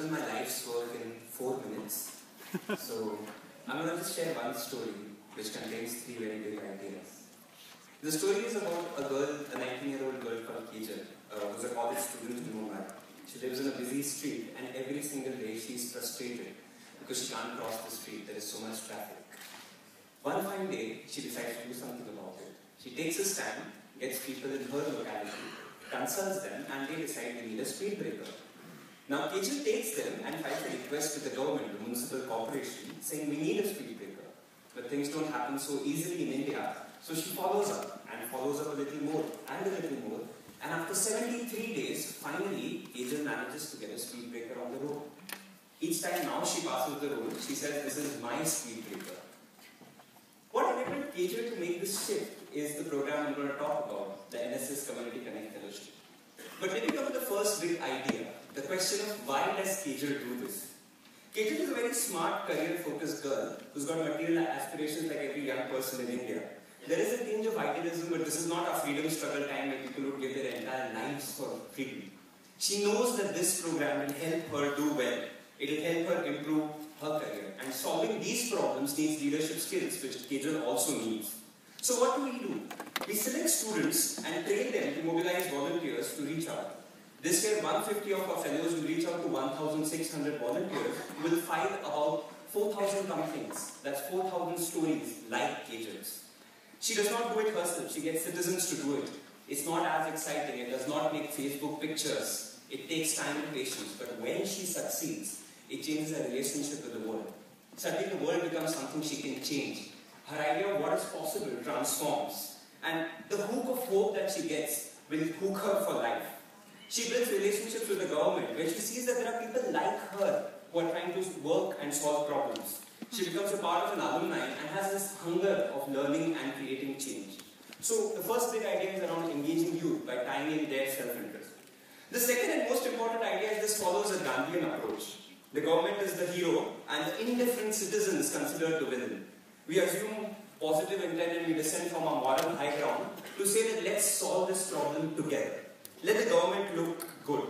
done my life's work in 4 minutes. So I'm going to just share one story which contains 3 very big ideas. The story is about a girl, a 19-year-old girl called Kejal, who's a college student in Mumbai. She lives in a busy street and every single day she's frustrated because she can't cross the street, there is so much traffic. One fine day, she decides to do something about it. She takes a stand, gets people in her locality, consults them, and they decide they need a speed breaker. Now Kejal takes them and files a request to the government, the municipal corporation, saying we need a speed breaker. But things don't happen so easily in India, so she follows up and follows up a little more and a little more. And after 73 days, finally, Kejal manages to get a speed breaker on the road. Each time now she passes the road, she says, this is my speed breaker. What enabled Kejal to make this shift is the program I'm going to talk about, the NSS Community Connect Fellowship. But let me come to the first big idea, the question of why does Kejal do this? Kejal is a very smart, career-focused girl who's got material aspirations like every young person in India. There is a tinge of idealism, but this is not a freedom struggle time where people would give their entire lives for freedom. She knows that this program will help her do well. It will help her improve her career. And solving these problems needs leadership skills, which Kejal also needs. So what do? We select students and train them to mobilize volunteers to reach out. This year, 150 of our fellows will reach out to 1,600 volunteers who will file about 4,000 complaints. That's 4,000 stories like Kejal's. She does not do it herself, she gets citizens to do it. It's not as exciting, it does not make Facebook pictures. It takes time and patience, but when she succeeds, it changes her relationship with the world. Suddenly the world becomes something she can change. Her idea of what is possible transforms. And the hook of hope that she gets will hook her for life. She builds relationships with the government where she sees that there are people like her who are trying to work and solve problems. She becomes a part of an alumni and has this hunger of learning and creating change. So the first big idea is around engaging youth by tying in their self-interest. The second and most important idea is this follows a Gandhian approach. The government is the hero and the indifferent citizen is considered the villain. We assume positive intent and we descend from our moral high ground to say that let's solve this problem together. Let the government look good.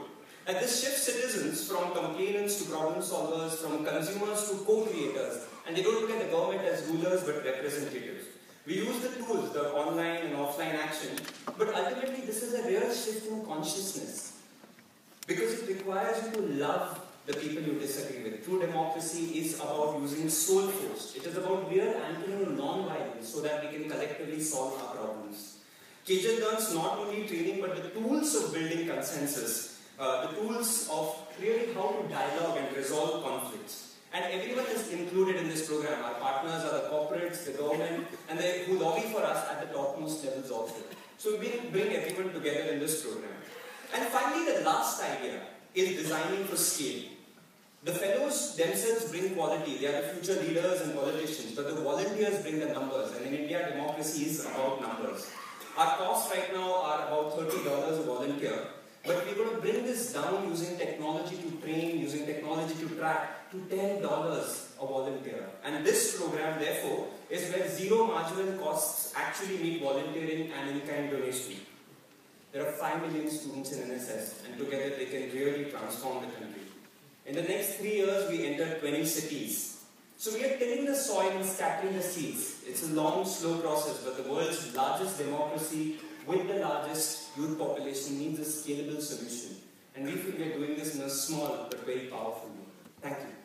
And this shifts citizens from complainants to problem solvers, from consumers to co-creators, and they don't look at the government as rulers but representatives. We use the tools, the online and offline action, but ultimately this is a real shift in consciousness because it requires you to love the people you disagree with. True democracy is about using soul force. It is about real anchoring in non-violence so that we can collectively solve our problems. Kejal learns not only training but the tools of building consensus. The tools of really how to dialogue and resolve conflicts. And everyone is included in this program. Our partners are the corporates, the government, and they who lobby for us at the topmost levels also. So we bring everyone together in this program. And finally, the last idea is designing for scale. The fellows themselves bring quality. They are the future leaders and politicians, but the volunteers bring the numbers. And in India, democracy is about numbers. Our costs right now are about $30 a volunteer. But we're going to bring this down using technology to train, using technology to track, to $10 a volunteer. And this program, therefore, is where zero marginal costs actually meet volunteering and in-kind donation. There are 5 million students in NSS, and together they can really transform the country. In the next 3 years, we enter 20 cities. So we are tilling the soil and scattering the seeds. It's a long, slow process, but the world's largest democracy with the largest youth population needs a scalable solution. And we feel we are doing this in a small but very powerful way. Thank you.